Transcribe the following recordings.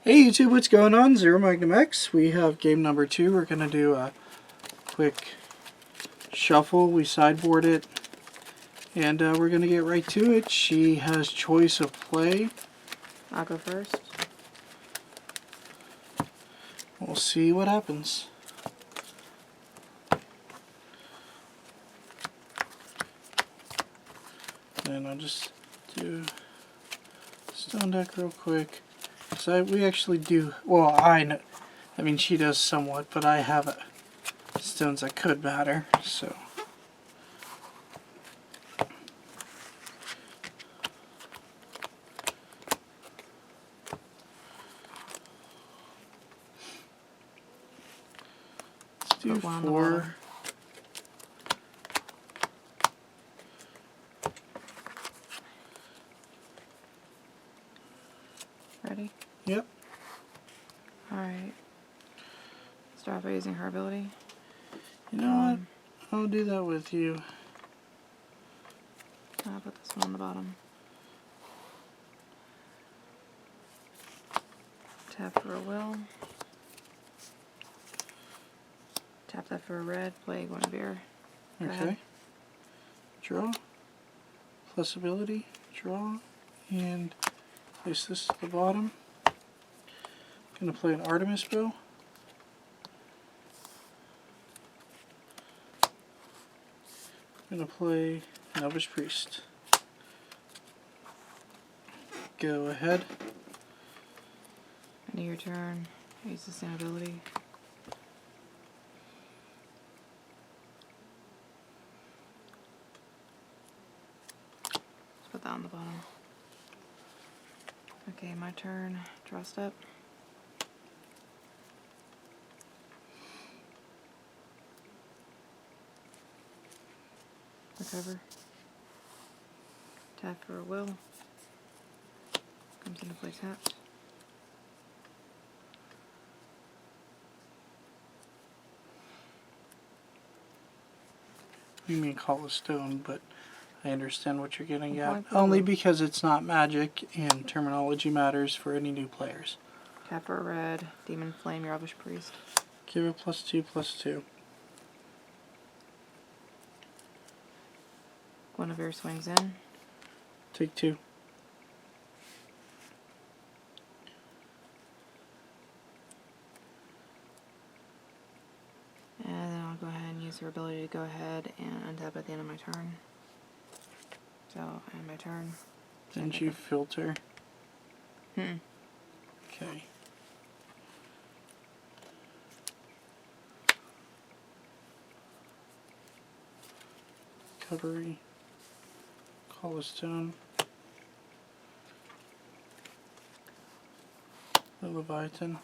Hey YouTube, what's going on? ZeroMagnumX. We have game number 2. We're going to do a quick shuffle. We sideboard it, and we're going to get right to it. She has choice of play. I'll go first. We'll see what happens. And I'll just do stone deck real quick. So we actually do, well, I mean she does somewhat, but I have stones that could matter, so. Let's do 4. Ready? Yep. Alright. Start by using her ability. You know what? I'll do that with you. I'll put this one on the bottom. Tap for a will. Tap that for a red. Play Guinevere. Okay. Draw. Plus ability. Draw. And place this to the bottom. I'm going to play an Artemis bow. I'm going to play Novice Priest. Go ahead. End of your turn. Use the same ability. Let's put that on the bottom. Okay, my turn. Draw step. Recover. Tap for a will. Comes into play tapped. You mean call a stone, but I understand what you're getting at. Only because it's not magic and terminology matters for any new players. Tap for a red. Demon Flame, your Elvish Priest. Give it +2/+2. Guinevere swings in. Take 2. And then I'll go ahead and use her ability to go ahead and untap at the end of my turn. So, end my turn. Didn't you filter? Hmm. Okay. Recovery. Call a stone. The Leviathan.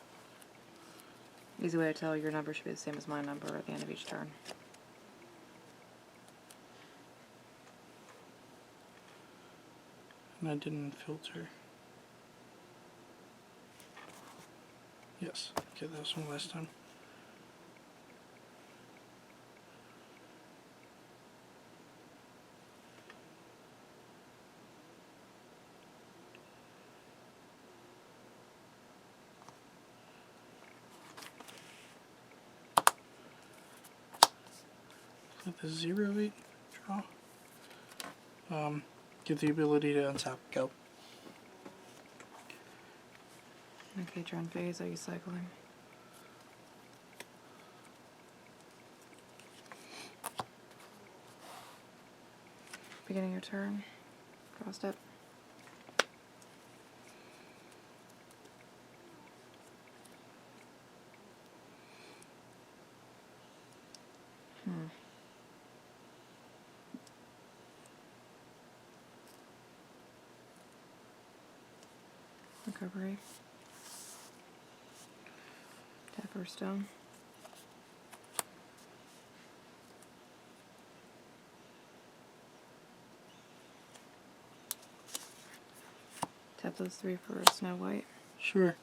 Easy way to tell your number should be the same as my number at the end of each turn. And I didn't filter. Yes. Okay, that was from last time. With the 0/8 draw. Give the ability to untap. Go. Okay, turn phase, are you cycling? Beginning your turn. Draw step. Recovery. Tap for a stone. Tap those 3 for a Snow White. Sure.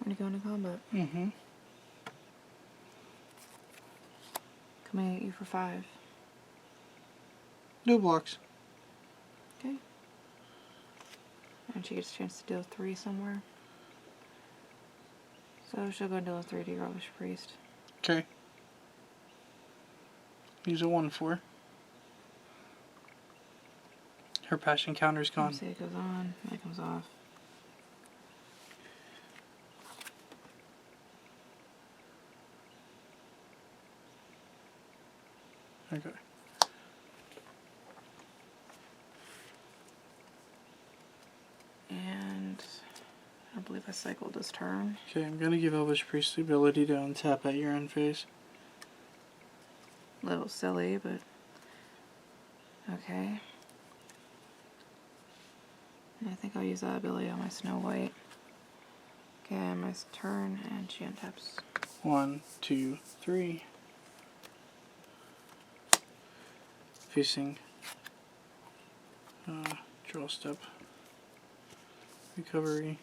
We're gonna go into combat. Mm-hmm. Coming at you for 5. No blocks. Okay. And she gets a chance to deal 3 somewhere. So she'll go and deal 3 to your Elvish Priest. Okay. Use a 1/4. Her passion counter's gone. Say it goes on, that comes off. Okay. And I believe I cycled this turn. Okay, I'm gonna give Elvish Priest the ability to untap at your end phase. A little silly, but okay. And I think I'll use that ability on my Snow White. Okay, my turn, and she untaps. 1, 2, 3. Facing. Draw step. Recovery.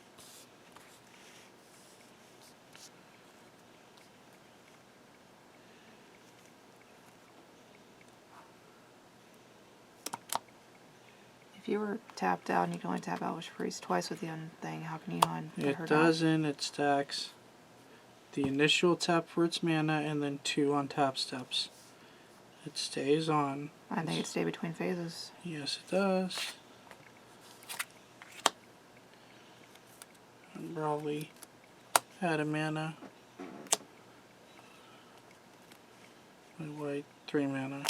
If you were tapped out and you can only tap Elvish Priest twice with the thing, how can you It doesn't. It stacks the initial tap for its mana and then 2 on tap steps. It stays on. I think it stay between phases. Yes, it does. And probably add a mana. My white, 3 mana.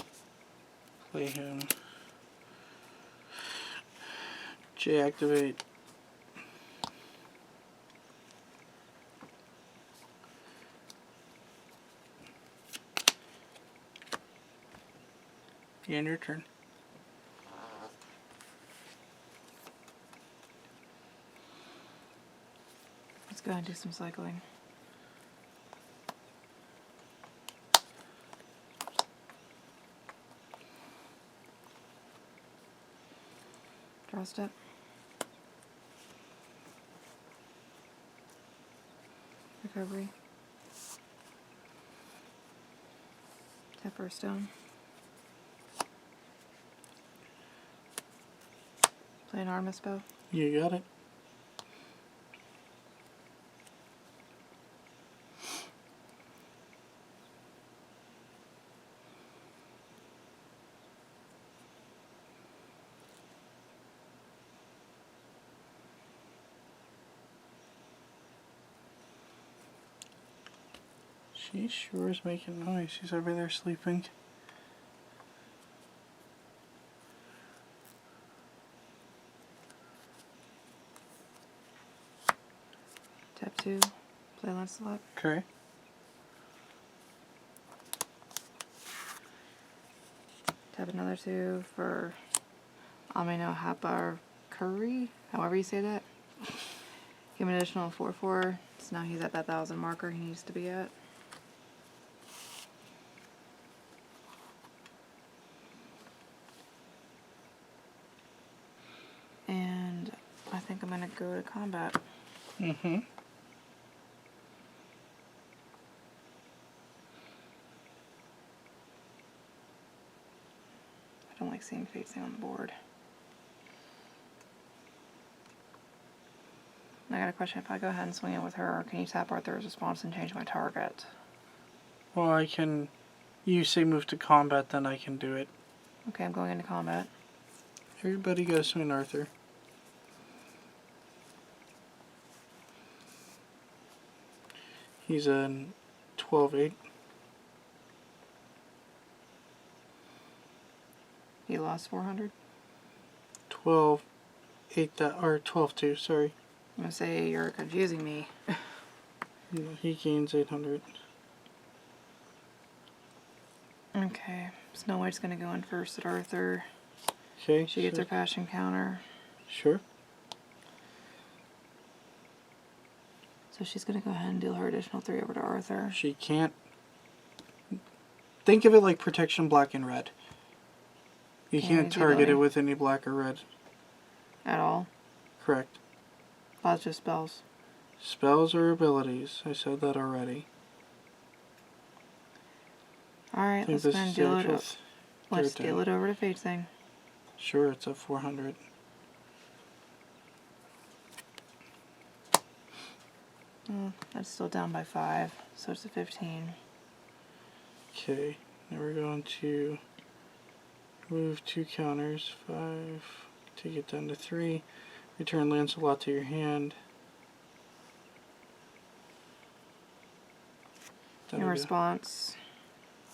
Play him. J activate. And your turn. Let's go ahead and do some cycling. Draw step. Recovery. Tap for a stone. Play an Artemis Bow. You got it. She sure is making noise. She's over there sleeping. Tap 2. Play Lancelot. Okay. Tap another 2 for Amino Hapar Curry, however you say that. Give him an additional 4/4. So now he's at that 1,000 marker he needs to be at. And I think I'm gonna go to combat. Mm-hmm. I don't like seeing facing on the board. I got a question. If I go ahead and swing it with her, can you tap Arthur's response and change my target? Well, I can. You say move to combat, then I can do it. Okay, I'm going into combat. Everybody go swing Arthur. He's a 12/8. He lost 400. 12/8 that, or 12/2. Sorry. I'm gonna say you're confusing me. He gains 800. Okay, Snow White's gonna go in first at Arthur. Okay. She gets her passion counter. Sure. So she's gonna go ahead and deal her additional 3 over to Arthur. She can't. Think of it like protection black and red. You can't use the target it ability. with any black or red. At all. Correct. That's just spells. Spells or abilities. I said that already. Alright, let's go ahead and deal it up. Let's deal it over to Fate's thing. Sure, it's a 400. Oh, that's still down by 5, so it's a 15. Okay, now we're going to move 2 counters. 5, take it down to 3. Return Lancelot to your hand. In response,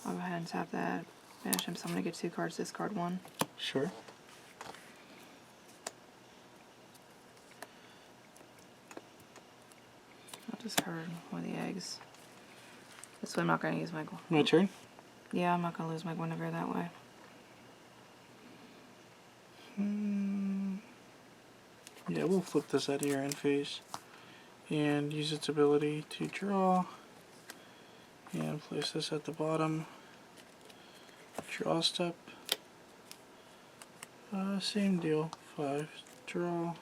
I'll go ahead and tap that. Banish him, so I'm going to get 2 cards, discard 1. Sure. I'll discard one of the eggs. This way I'm not going to use my... My turn? Yeah, I'm not going to lose my Guinevere that way. Yeah, we'll flip this out of your end phase. And use its ability to draw. And place this at the bottom. Draw step. Same deal. 5, draw.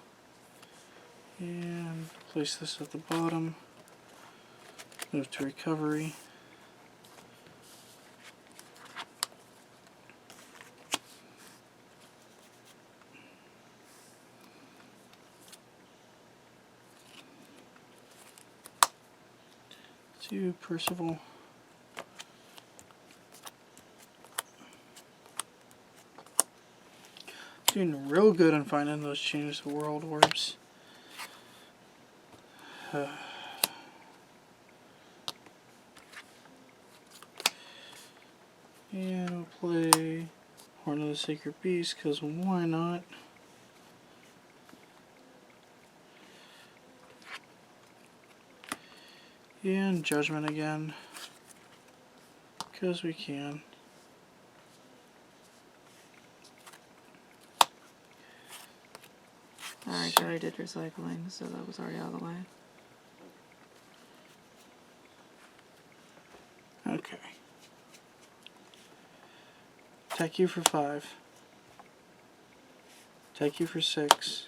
And place this at the bottom. Move to recovery. To Percival. Doing real good on finding those change the world orbs. And we'll play Horn of the Sacred Beast, because why not? And Judgment again, because we can. Alright, I already did recycling, so that was already out of the way. Okay. Attack you for 5. Attack you for 6.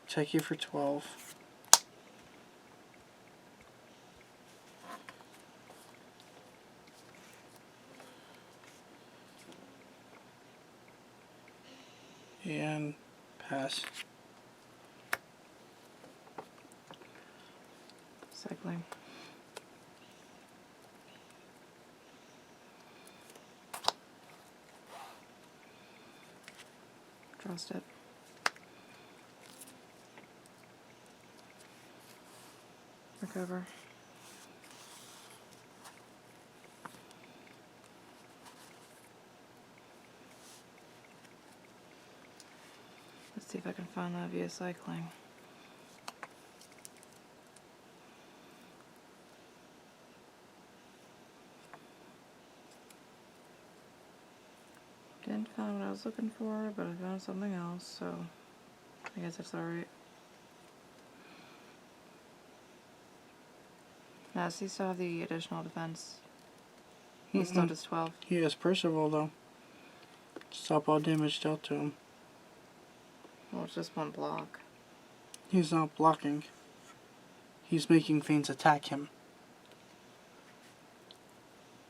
Attack you for 12. And pass. Cycling. Draw step. Recover. Let's see if I can find that via cycling. Didn't find what I was looking for, but I found something else, so I guess that's alright. Now, does he still have the additional defense? He still does 12. He has Percival though. Stop all damage dealt to him. Well, it's just one block. He's not blocking. He's making things attack him.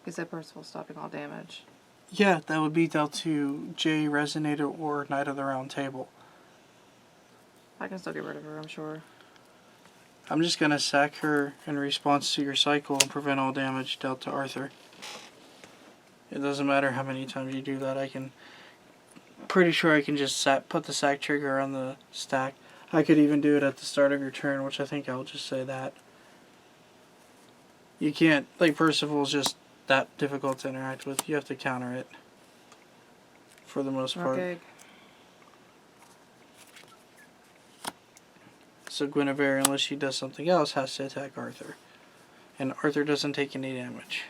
He said Percival stopping all damage. Yeah, that would be dealt to J, Resonator, or Knight of the Round Table. I can still get rid of her, I'm sure. I'm just gonna sack her in response to your cycle and prevent all damage dealt to Arthur. It doesn't matter how many times you do that. Pretty sure I can just put the sack trigger on the stack. I could even do it at the start of your turn, which I think I'll just say that. You can't, like, Percival's just that difficult to interact with. You have to counter it for the most part. Okay. So Guinevere, unless she does something else, has to attack Arthur. And Arthur doesn't take any damage.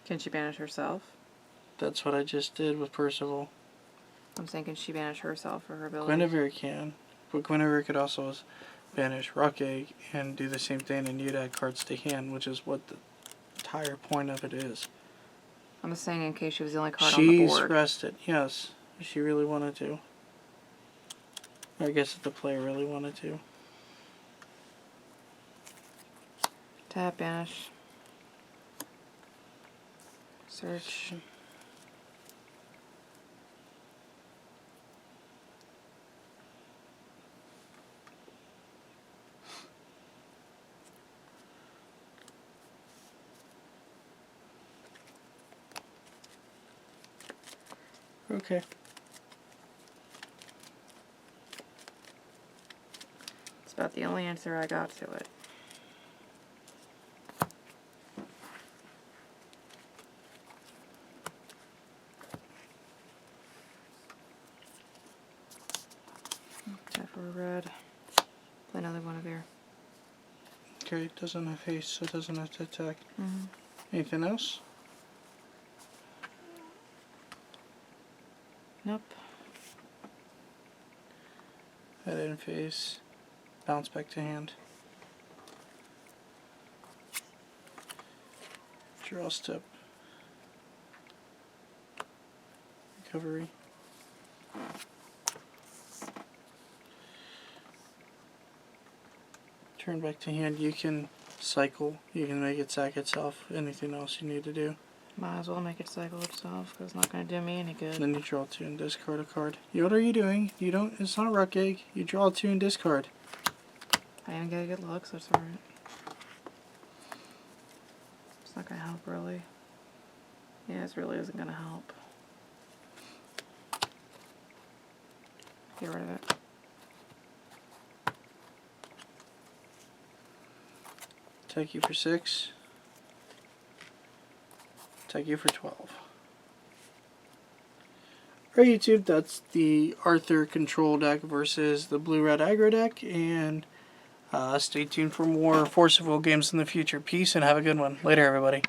Can she banish herself? That's what I just did with Percival. I'm saying, can she banish herself for her ability? Guinevere can. But Guinevere could also banish Rock Egg and do the same thing, and you'd add cards to hand, which is what the entire point of it is. I'm just saying in case she was the only card on the board. She's rested, yes. if she really wanted to. I guess if the player really wanted to. Tap, banish. Search. Okay. It's about the only answer I got to it. Tap for a red. Play another one of your. Okay, it doesn't have haste, so it doesn't have to attack. Mm-hmm. Anything else? Nope. Head in phase. Bounce back to hand. Draw step. Recovery. Turn back to hand. You can cycle. You can make it sack itself. Anything else you need to do. Might as well make it cycle itself because it's not going to do me any good. Then you draw 2 and discard a card. What are you doing? You don't. It's not a rock egg. You draw 2 and discard. I didn't get a good look, so it's alright. It's not going to help really. Yeah, it really isn't going to help. Get rid of it. Take you for 6. Take you for 12. Alright YouTube, that's the Arthur control deck versus the blue-red aggro deck, and stay tuned for more Force of Will games in the future. Peace and have a good one. Later everybody.